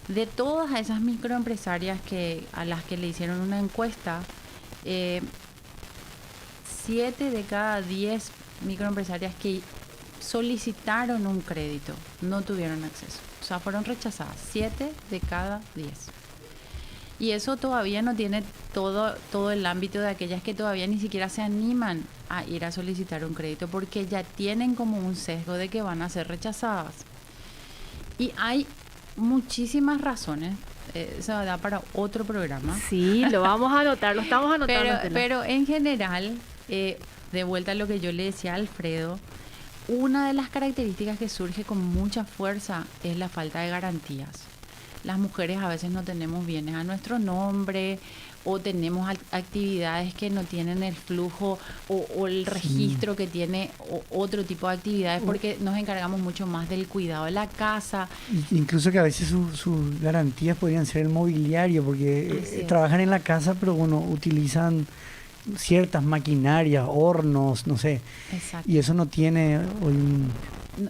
De todas esas microempresarias a las que le hicieron una encuesta, 7 de cada 10 microempresarias que solicitaron un crédito no tuvieron acceso. O sea, fueron rechazadas 7 de cada 10. Y eso todavía no tiene todo el ámbito de aquellas que todavía ni siquiera se animan a ir a solicitar un crédito porque ya tienen como un sesgo de que van a ser rechazadas. Y hay muchísimas razones. Eso da para otro programa. Sí, lo vamos a anotar, lo estamos anotando. Pero en general, de vuelta a lo que yo le decía a Alfredo, una de las características que surge con mucha fuerza es la falta de garantías. Las mujeres a veces no tenemos bienes a nuestro nombre o tenemos actividades que no tienen el flujo o el registro que tiene otro tipo de actividades, porque nos encargamos mucho más del cuidado de la casa. Incluso que a veces sus garantías podrían ser el mobiliario, porque trabajan en la casa, pero bueno, utilizan ciertas maquinarias, hornos, no sé. Exacto. Y eso no tiene hoy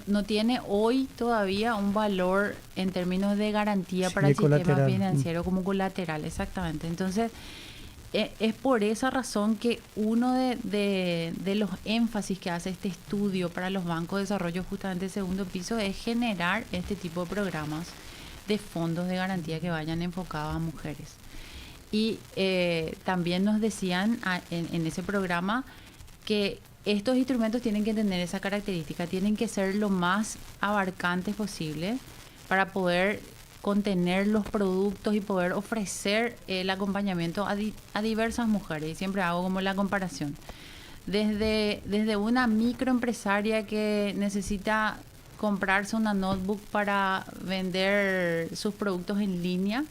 no tiene hoy todavía un valor en términos de garantía para el sistema financiero como colateral, exactamente. Entonces, es por esa razón que uno de los énfasis que hace este estudio para los bancos de desarrollo, justamente el segundo piso, es generar este tipo de programas de fondos de garantía que vayan enfocados a mujeres. Y también nos decían en ese programa que estos instrumentos tienen que tener esa característica, tienen que ser lo más abarcantes posible para poder contener los productos y poder ofrecer el acompañamiento a diversas mujeres. Y siempre hago como la comparación. Desde una microempresaria que necesita comprarse una notebook para vender sus productos en línea,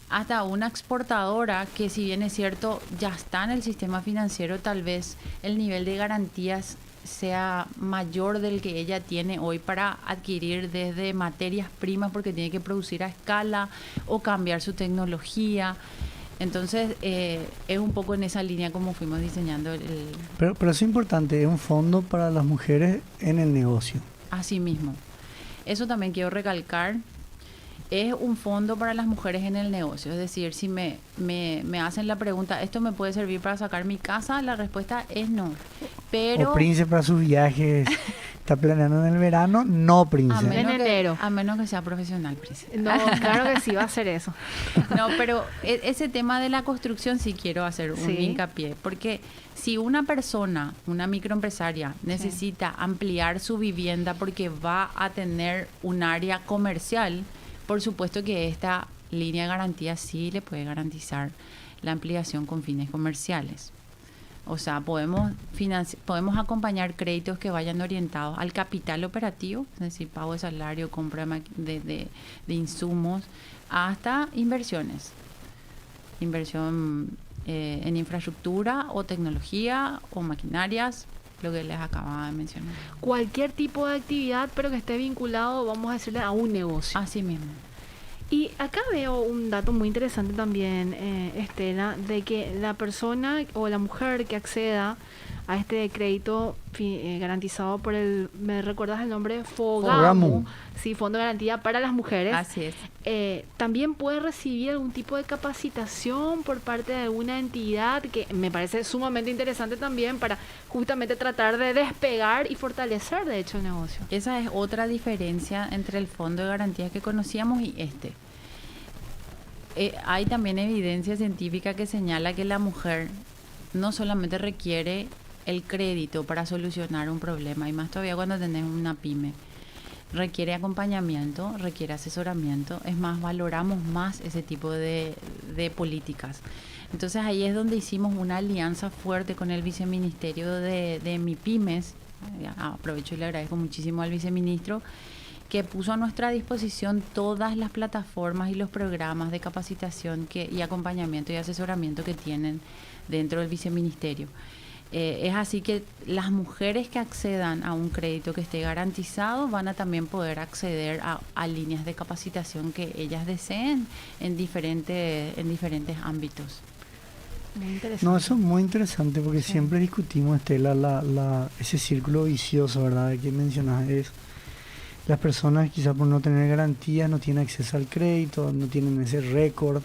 hasta una exportadora que, si bien es cierto, ya está en el sistema financiero, tal vez el nivel de garantías sea mayor del que ella tiene hoy para adquirir desde materias primas, porque tiene que producir a escala o cambiar su tecnología. Entonces, es un poco en esa línea como fuimos diseñando Pero eso es importante, es un fondo para las mujeres en el negocio. Así mismo. Eso también quiero recalcar. Es un fondo para las mujeres en el negocio. Es decir, si me hacen la pregunta, ¿esto me puede servir para sacar mi casa? La respuesta es no. Pero, o Prince para sus viajes. ¿Está planeando en el verano? No, Prince. A menos que sea profesional, Prince. No, claro que sí va a ser eso. No, pero ese tema de la construcción sí quiero hacer un hincapié. Porque si una persona, una microempresaria, necesita ampliar su vivienda porque va a tener un área comercial, por supuesto que esta línea de garantía sí le puede garantizar la ampliación con fines comerciales. O sea, podemos acompañar créditos que vayan orientados al capital operativo, es decir, pago de salario, compra de insumos, hasta inversiones. Inversión en infraestructura o tecnología o maquinarias, lo que les acababa de mencionar. Cualquier tipo de actividad, pero que esté vinculado, vamos a decirle, a un negocio. Así mismo. Y acá veo un dato muy interesante también, Estela, de que la persona o la mujer que acceda a este crédito garantizado por ¿me recuerdas el nombre? FOGAMU. Sí, Fondo de Garantía para las Mujeres. Así es. También puede recibir algún tipo de capacitación por parte de alguna entidad, que me parece sumamente interesante también para justamente tratar de despegar y fortalecer, de hecho, el negocio. Esa es otra diferencia entre el Fondo de Garantía que conocíamos y este. Hay también evidencia científica que señala que la mujer no solamente requiere el crédito para solucionar un problema, y más todavía cuando tenés una pyme, requiere acompañamiento, requiere asesoramiento. Es más, valoramos más ese tipo de políticas. Entonces ahí es donde hicimos una alianza fuerte con el viceministerio de MIPYMES. Aprovecho y le agradezco muchísimo al viceministro, que puso a nuestra disposición todas las plataformas y los programas de capacitación y acompañamiento y asesoramiento que tienen dentro del viceministerio. Es así que las mujeres que accedan a un crédito que esté garantizado van a también poder acceder a líneas de capacitación que ellas deseen en diferentes ámbitos. Muy interesante. No, eso es muy interesante porque siempre discutimos, Estela, ese círculo vicioso, ¿verdad?, que mencionas. Es las personas quizás por no tener garantías no tienen acceso al crédito, no tienen ese récord,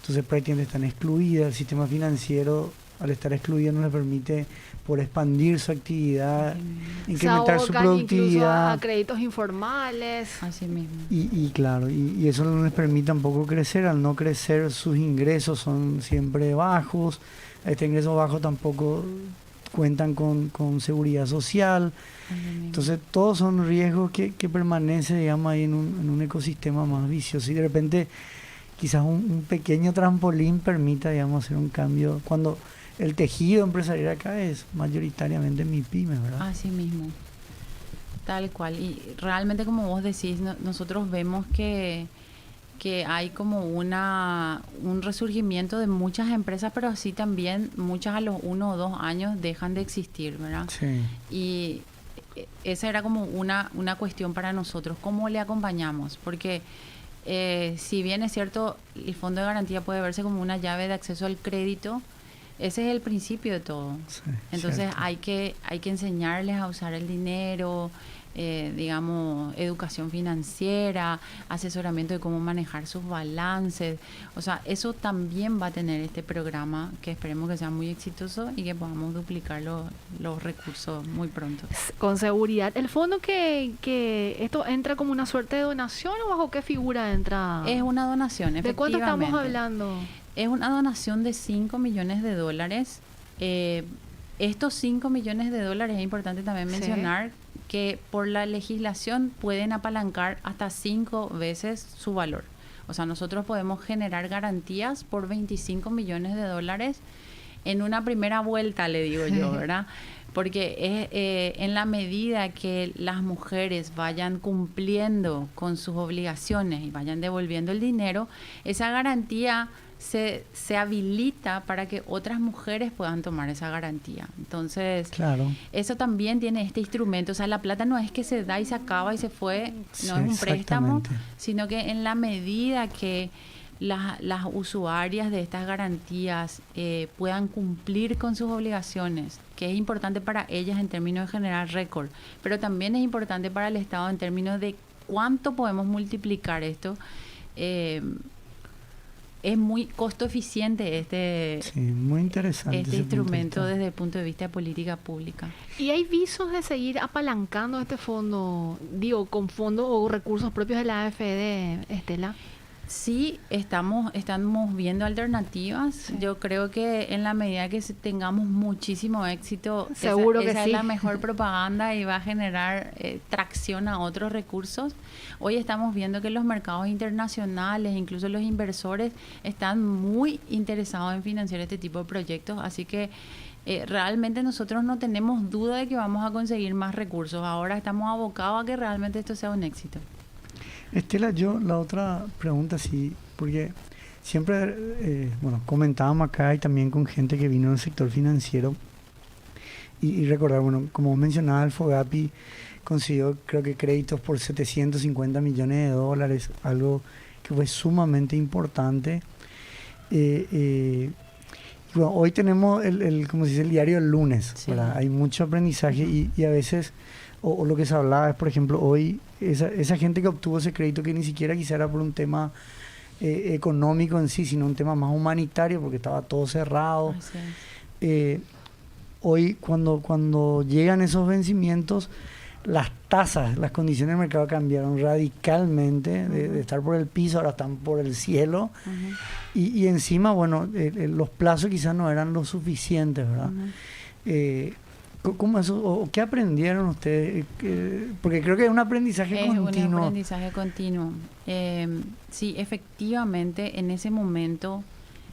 entonces prácticamente están excluidas. El sistema financiero, al estar excluido, no les permite por expandir su actividad, incrementar su productividad, a créditos informales. Así mismo. Y claro, y eso no les permite tampoco crecer. Al no crecer, sus ingresos son siempre bajos. Este ingreso bajo tampoco cuentan con seguridad social. Entonces todos son riesgos que permanecen, digamos, ahí en un ecosistema más vicioso. Y de repente quizás un pequeño trampolín permita, digamos, hacer un cambio cuando el tejido empresarial acá es mayoritariamente MIPYME, ¿verdad? Así mismo, tal cual. Y realmente, como vos decís, nosotros vemos que que hay como un resurgimiento de muchas empresas, pero así también muchas a los 1 o 2 años dejan de existir, ¿verdad? Sí. Y esa era como una cuestión para nosotros, ¿cómo le acompañamos? Porque si bien es cierto, el fondo de garantía puede verse como una llave de acceso al crédito, ese es el principio de todo. Sí, entonces cierto. hay que enseñarles a usar el dinero, digamos, educación financiera, asesoramiento de cómo manejar sus balances. O sea, eso también va a tener este programa, que esperemos que sea muy exitoso y que podamos duplicar los recursos muy pronto. Con seguridad. ¿El fondo que esto entra como una suerte de donación o bajo qué figura entra? Es una donación, ¿De cuánto estamos efectivamente. hablando? Es una donación de $5 millones. Estos $5 millones es importante también mencionar que por la legislación pueden apalancar hasta 5 veces su valor. O sea, nosotros podemos generar garantías por $25 millones en una primera vuelta, le digo yo, ¿verdad? Porque en la medida que las mujeres vayan cumpliendo con sus obligaciones y vayan devolviendo el dinero, esa garantía se habilita para que otras mujeres puedan tomar esa garantía. Entonces, Claro. eso también tiene este instrumento. O sea, la plata no es que se da y se acaba y se fue, Sí, no es un préstamo, exactamente. sino que en la medida que las usuarias de estas garantías puedan cumplir con sus obligaciones, que es importante para ellas en términos de generar récord, pero también es importante para el Estado en términos de cuánto podemos multiplicar esto. Es muy costo eficiente Sí, muy interesante. este ese punto de instrumento vista. desde el punto de vista de política pública. ¿Y hay visos de seguir apalancando este fondo, digo, con fondos o recursos propios de la AFD, Estela? Sí, estamos viendo alternativas. Sí. Yo creo que en la medida que tengamos muchísimo éxito, Seguro que esa sí. es la mejor propaganda y va a generar tracción a otros recursos. Hoy estamos viendo que los mercados internacionales, incluso los inversores, están muy interesados en financiar este tipo de proyectos. Así que realmente nosotros no tenemos duda de que vamos a conseguir más recursos. Ahora estamos abocados a que realmente esto sea un éxito. Estela, yo la otra pregunta, sí, porque siempre, comentábamos acá y también con gente que vino del sector financiero y recordar, como mencionaba, el FOGAPI consiguió, creo que créditos por $750 millones, algo que fue sumamente importante. Y bueno, hoy tenemos como se dice, el diario el lunes, Sí. ¿verdad? Hay mucho aprendizaje y a veces, o lo que se hablaba es, por ejemplo, hoy esa gente que obtuvo ese crédito que ni siquiera quizá era por un tema económico en sí, sino un tema más humanitario porque estaba todo cerrado. Así es. Hoy cuando llegan esos vencimientos, las tasas, las condiciones del mercado cambiaron radicalmente, de estar por el piso, ahora están por el cielo. Ujú. Y encima, los plazos quizás no eran lo suficientes, ¿verdad? Ujú. ¿Cómo eso? ¿O qué aprendieron ustedes? Porque creo que es un aprendizaje Es continuo. un aprendizaje continuo. Sí, efectivamente, en ese momento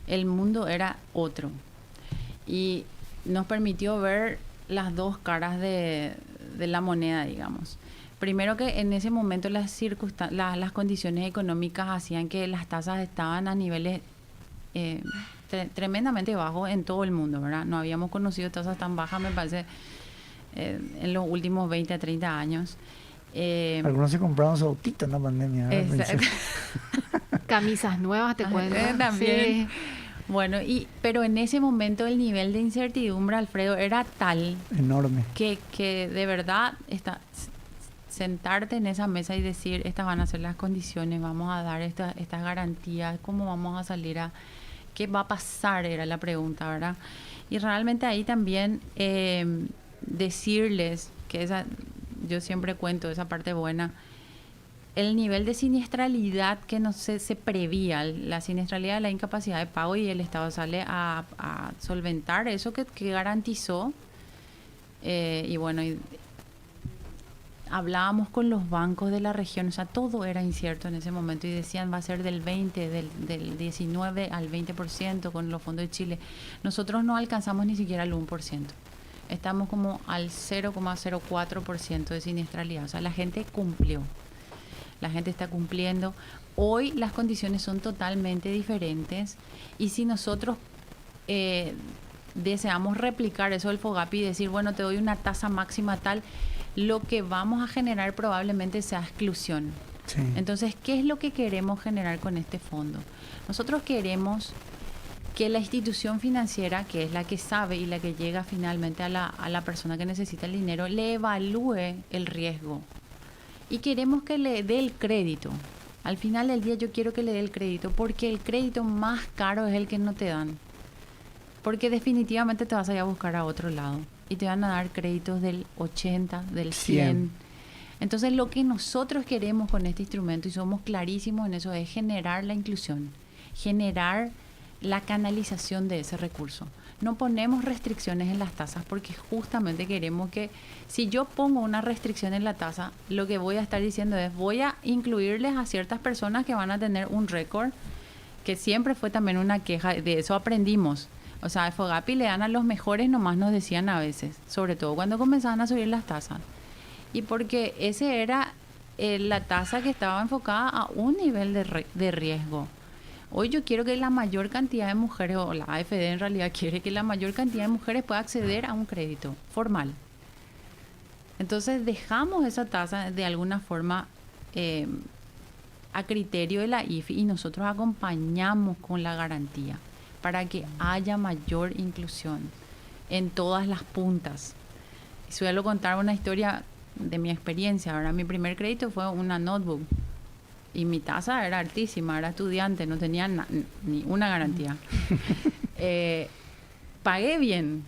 el mundo era otro. Y nos permitió ver las dos caras de la moneda, digamos. Primero que en ese momento las condiciones económicas hacían que las tasas estaban a niveles tremendamente bajos en todo el mundo, ¿verdad? No habíamos conocido tasas tan bajas, me parece, en los últimos 20 a 30 años. Algunos se compraron su autito en la pandemia. ¿verdad? Exacto. Camisas nuevas, te cuento. También. Sí. Bueno, pero en ese momento el nivel de incertidumbre, Alfredo, era tal Enorme. que de verdad sentarte en esa mesa y decir, estas van a ser las condiciones, vamos a dar estas garantías, cómo vamos a salir qué va a pasar, era la pregunta, ¿verdad? Y realmente ahí también decirles que yo siempre cuento esa parte buena, el nivel de siniestralidad que no se prevía, la siniestralidad de la incapacidad de pago, y el Estado sale a solventar eso que garantizó. Y hablábamos con los bancos de la región, o sea, todo era incierto en ese momento y decían va a ser del 20, del 19 al 20% con los fondos de Chile. Nosotros no alcanzamos ni siquiera el 1%. Estamos como al 0,04% de siniestralidad, o sea, la gente cumplió. la gente está cumpliendo. Hoy las condiciones son totalmente diferentes y si nosotros deseamos replicar eso del FOGAPI y decir, bueno, te doy una tasa máxima tal, lo que vamos a generar probablemente sea exclusión. Sí. Entonces, ¿qué es lo que queremos generar con este fondo? Nosotros queremos que la institución financiera, que es la que sabe y la que llega finalmente a la persona que necesita el dinero, le evalúe el riesgo. Y queremos que le dé el crédito. Al final del día yo quiero que le dé el crédito, porque el crédito más caro es el que no te dan. Porque definitivamente te vas a ir a buscar a otro lado. Y te van a dar créditos del 80, del 100. Entonces lo que nosotros queremos con este instrumento, y somos clarísimos en eso, es generar la inclusión. Generar la canalización de ese recurso. No ponemos restricciones en las tasas porque justamente queremos que si yo pongo una restricción en la tasa, lo que voy a estar diciendo es voy a incluirles a ciertas personas que van a tener un récord, que siempre fue también una queja, de eso aprendimos. O sea, a FOGAPI le dan a los mejores, nomás nos decían a veces, sobre todo cuando comenzaban a subir las tasas. Y porque ese era la tasa que estaba enfocada a un nivel de riesgo. Hoy yo quiero que la mayor cantidad de mujeres, o la AFD en realidad quiere que la mayor cantidad de mujeres pueda acceder a un crédito formal. Entonces dejamos esa tasa de alguna forma a criterio de la IFI y nosotros acompañamos con la garantía para que haya mayor inclusión en todas las puntas. Suelo contar una historia de mi experiencia. Ahora, mi primer crédito fue una notebook. Y mi tasa era altísima, era estudiante, no tenía ni una garantía. Pagué bien,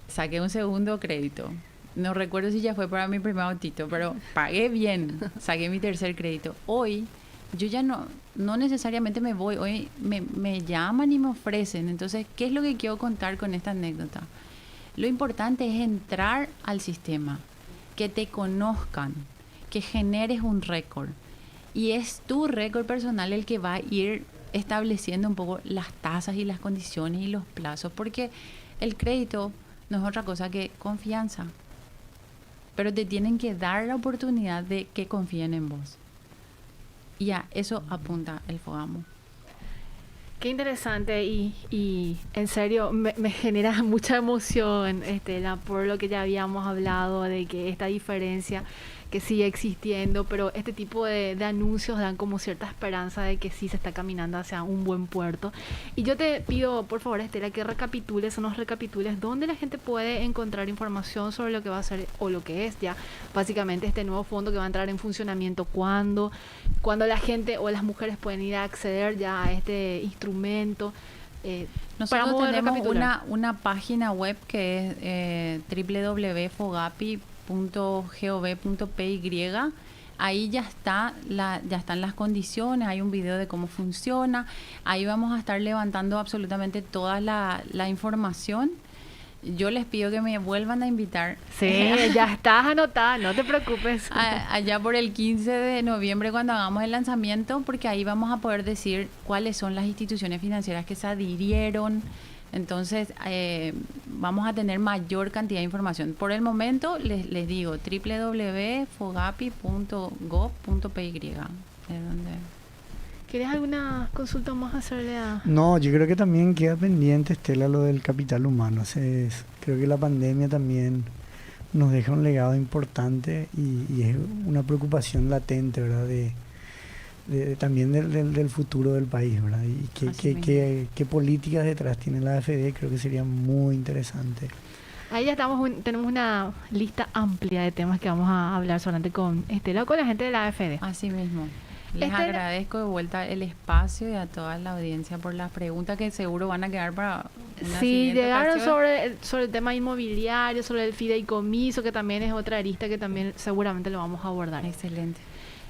saqué un segundo crédito. No recuerdo si ya fue para mi primer autito, pero pagué bien, saqué mi tercer crédito. Hoy, yo ya no necesariamente me voy, hoy me llaman y me ofrecen. Entonces, ¿qué es lo que quiero contar con esta anécdota? Lo importante es entrar al sistema, que te conozcan, que generes un récord. Y es tu récord personal el que va a ir estableciendo un poco las tasas y las condiciones y los plazos, porque el crédito no es otra cosa que confianza. Pero te tienen que dar la oportunidad de que confíen en vos. Y a eso apunta el FOGAMO. Qué interesante y en serio me genera mucha emoción, por lo que ya habíamos hablado de que esta diferencia que sigue existiendo, pero este tipo de anuncios dan como cierta esperanza de que sí se está caminando hacia un buen puerto. Y yo te pido, por favor, Estela, que nos recapitules dónde la gente puede encontrar información sobre lo que va a ser o lo que es ya básicamente este nuevo fondo que va a entrar en funcionamiento, cuándo la gente o las mujeres pueden ir a acceder ya a este instrumento. Nosotros tenemos una página web que es www.fogapi.gov.py. Ahí ya están las condiciones, hay un video de cómo funciona. Ahí vamos a estar levantando absolutamente toda la información. Yo les pido que me vuelvan a invitar. Sí, ya estás anotada, no te preocupes. Allá por el 15 de noviembre cuando hagamos el lanzamiento, porque ahí vamos a poder decir cuáles son las instituciones financieras que se adhirieron. Entonces, vamos a tener mayor cantidad de información. Por el momento, les digo, www.fogapi.gov.py. ¿Quieres alguna consulta más hacerle a...? No, yo creo que también queda pendiente, Estela, lo del capital humano. Creo que la pandemia también nos deja un legado importante y es una preocupación latente, ¿verdad? También del futuro del país, ¿verdad? Y qué políticas detrás tiene la AFD, creo que sería muy interesante. Ahí ya tenemos una lista amplia de temas que vamos a hablar solamente con Estela o con la gente de la AFD. Así mismo. Les agradezco de vuelta el espacio y a toda la audiencia por las preguntas que seguro van a quedar para una siguiente llegaron ocasión. sobre el tema inmobiliario, sobre el fideicomiso, que también es otra arista que también seguramente lo vamos a abordar. Excelente.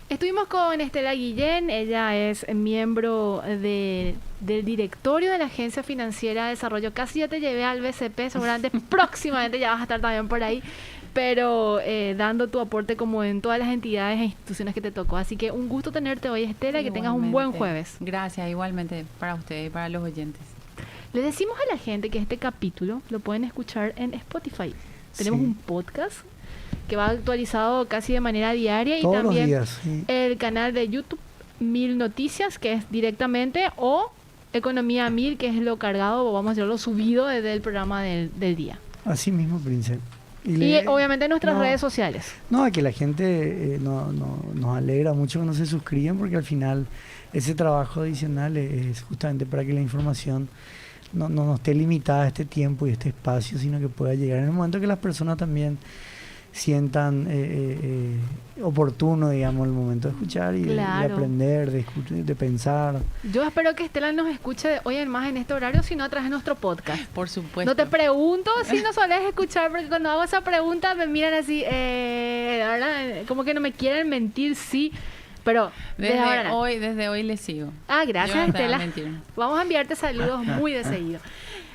Estuvimos con Estela Guillén, ella es miembro del directorio de la Agencia Financiera de Desarrollo. Casi ya te llevé al BCP, seguramente próximamente ya vas a estar también por ahí, pero dando tu aporte como en todas las entidades e instituciones que te tocó. Así que un gusto tenerte hoy, Estela, que tengas un buen jueves. Gracias, igualmente para ustedes y para los oyentes. Le decimos a la gente que este capítulo lo pueden escuchar en Spotify. Tenemos un podcast que va actualizado casi de manera diaria. Todos y también los días, sí. el canal de YouTube 1000 Noticias, que es directamente, o Economía 1000, que es lo cargado, o vamos a decirlo, subido desde el programa del día. Así mismo, Prince. Y obviamente nuestras redes sociales. No, que la gente nos alegra mucho que no se suscriban, porque al final ese trabajo adicional es justamente para que la información no esté limitada a este tiempo y este espacio, sino que pueda llegar en el momento que las personas también sientan oportuno, digamos, el momento de escuchar y de aprender, de pensar. Yo espero que Estela nos escuche de hoy en más en este horario, si no a través de nuestro podcast. Por supuesto. No te pregunto si no solés escuchar, porque cuando hago esa pregunta me miran así, ¿verdad? Como que no me quieren mentir, sí. Pero desde hoy les sigo. Ah, gracias, Estela. Vamos a enviarte saludos muy de seguido.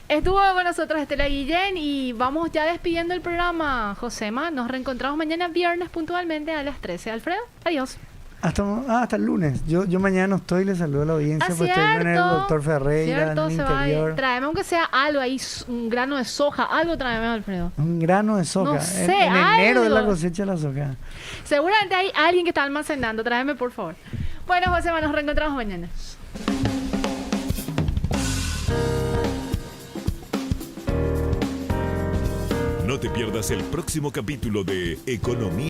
Estuvo con nosotros Estela Guillén y vamos ya despidiendo el programa, Josema. Nos reencontramos mañana viernes puntualmente a las 13. Alfredo, adiós. Hasta el lunes. Yo mañana no estoy, le saludo a la audiencia, pues estoy con el doctor Ferreira en el interior. Tráeme aunque sea algo ahí, un grano de soja, algo tráeme, Alfredo. Un grano de soja. No sé, en enero de la cosecha de la soja. Seguramente hay alguien que está almacenando, tráeme por favor. Bueno, Josema, nos reencontramos mañana. No te pierdas el próximo capítulo de Economía.